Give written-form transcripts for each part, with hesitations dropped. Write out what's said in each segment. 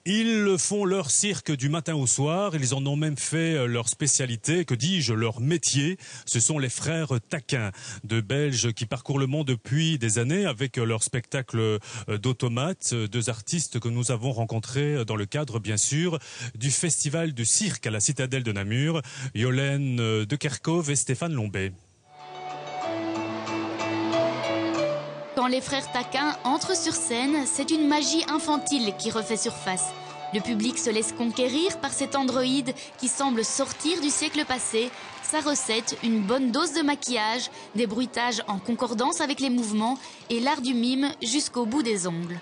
Ils font leur cirque du matin au soir, ils en ont même fait leur spécialité, que dis-je, leur métier. Ce sont les frères Taquin, de Belges qui parcourent le monde depuis des années avec leur spectacle d'automates, deux artistes que nous avons rencontrés dans le cadre, bien sûr, du festival du cirque à la citadelle de Namur, Yolène de Kerkhove et Stéphane Lombet. Quand les frères Taquin entrent sur scène, c'est une magie infantile qui refait surface. Le public se laisse conquérir par cet androïde qui semble sortir du siècle passé. Sa recette, une bonne dose de maquillage, des bruitages en concordance avec les mouvements et l'art du mime jusqu'au bout des ongles.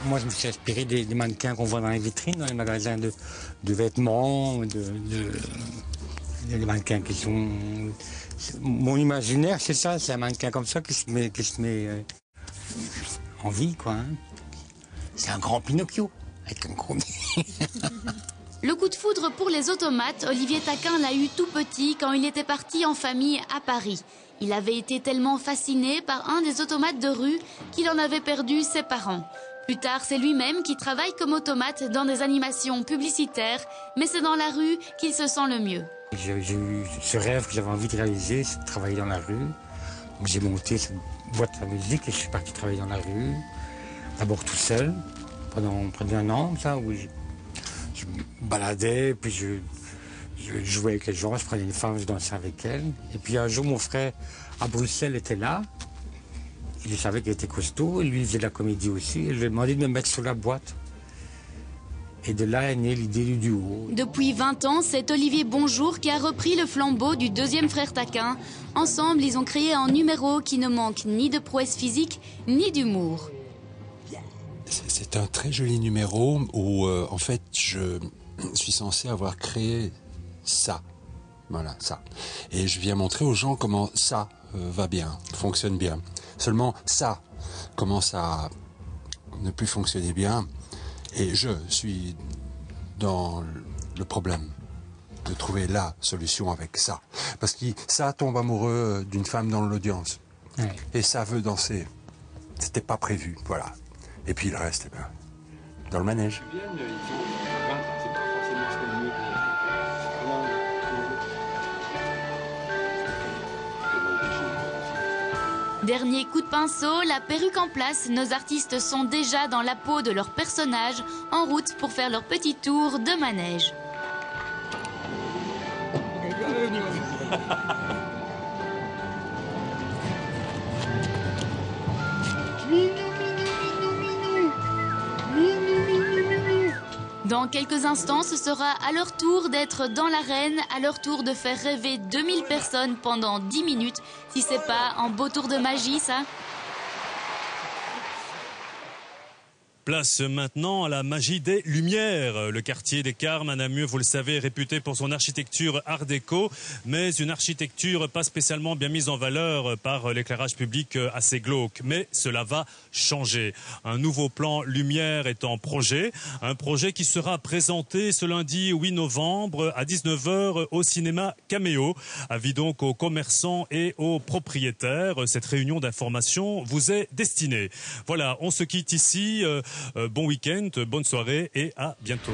Moi, je me suis inspiré des mannequins qu'on voit dans les vitrines, dans les magasins de vêtements, des mannequins qui sont... Mon imaginaire, c'est ça, c'est un mannequin comme ça qui se met en vie, quoi. Hein. C'est un grand Pinocchio, avec un gros... Le coup de foudre pour les automates, Olivier Taquin l'a eu tout petit quand il était parti en famille à Paris. Il avait été tellement fasciné par un des automates de rue qu'il en avait perdu ses parents. Plus tard, c'est lui-même qui travaille comme automate dans des animations publicitaires, mais c'est dans la rue qu'il se sent le mieux. J'ai eu ce rêve que j'avais envie de réaliser, c'est de travailler dans la rue. Donc j'ai monté cette boîte à musique et je suis parti travailler dans la rue. D'abord tout seul, pendant près d'un an, ça, où je me baladais, puis je jouais avec les gens, je prenais une femme, je dansais avec elle. Et puis un jour, mon frère à Bruxelles était là. Il savait qu'il était costaud, et lui il faisait de la comédie aussi. Et je lui ai demandé de me mettre sur la boîte. Et de là est née l'idée du duo. Depuis 20 ans, c'est Olivier Bonjour qui a repris le flambeau du deuxième frère Taquin. Ensemble, ils ont créé un numéro qui ne manque ni de prouesse physique, ni d'humour. C'est un très joli numéro où, en fait, je suis censé avoir créé ça. Voilà, ça. Et je viens montrer aux gens comment ça va bien, fonctionne bien. Seulement, ça commence à ne plus fonctionner bien. Et je suis dans le problème de trouver la solution avec ça. Parce que ça tombe amoureux d'une femme dans l'audience. Ouais. Et ça veut danser. C'était pas prévu, voilà. Et puis le reste, eh ben, dans le manège. Dernier coup de pinceau, la perruque en place, nos artistes sont déjà dans la peau de leur personnage, en route pour faire leur petit tour de manège. Dans quelques instants, ce sera à leur tour d'être dans l'arène, à leur tour de faire rêver 2000 personnes pendant 10 minutes. Si c'est pas un beau tour de magie, ça. Place maintenant à la magie des Lumières. Le quartier des Carmes à Namur, vous le savez, est réputé pour son architecture art déco, mais une architecture pas spécialement bien mise en valeur par l'éclairage public assez glauque. Mais cela va changer. Un nouveau plan Lumière est en projet, un projet qui sera présenté ce lundi 8 novembre à 19h au cinéma Caméo. Avis donc aux commerçants et aux propriétaires. Cette réunion d'information vous est destinée. Voilà, on se quitte ici. Bon week-end, bonne soirée et à bientôt.